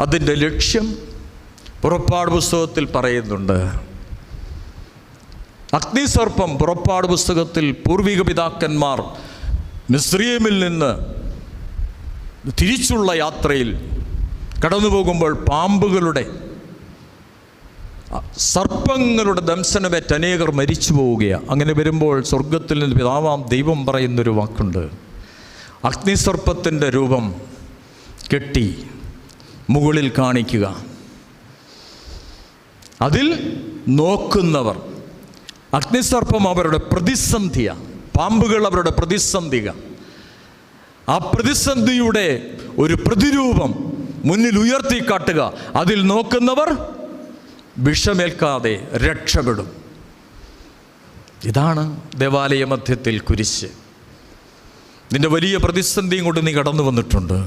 അതിൻ്റെ ലക്ഷ്യം പുറപ്പാട് പുസ്തകത്തിൽ പറയുന്നുണ്ട്. അഗ്നിസർപ്പം പുറപ്പാട് പുസ്തകത്തിൽ പൂർവിക പിതാക്കന്മാർ മിസ്രയീമിൽ നിന്ന് തിരിച്ചുള്ള യാത്രയിൽ കടന്നു പോകുമ്പോൾ സർപ്പങ്ങളുടെ ദംശനമേറ്റ് അനേകർ മരിച്ചു പോവുകയാണ്. അങ്ങനെ വരുമ്പോൾ സ്വർഗത്തിൽ നിന്ന് പിതാവാം ദൈവം പറയുന്നൊരു വാക്കുണ്ട്, അഗ്നിസർപ്പത്തിൻ്റെ രൂപം കെട്ടി മുകളിൽ കാണിക്കുക, അതിൽ നോക്കുന്നവർ. അഗ്നിസർപ്പം അവരുടെ പ്രതിസന്ധിയാണ്, പാമ്പുകൾ അവരുടെ പ്രതിസന്ധിക. ആ പ്രതിസന്ധിയുടെ ഒരു പ്രതിരൂപം മുന്നിൽ ഉയർത്തി കാട്ടുക, അതിൽ നോക്കുന്നവർ വിഷമേൽക്കാതെ രക്ഷപ്പെടും. ഇതാണ് ദേവാലയ മധ്യത്തിൽ കുരിശ്. നിന്റെ വലിയ പ്രതിസന്ധിയും കൊണ്ട് നീ കടന്നു വന്നിട്ടുണ്ട്.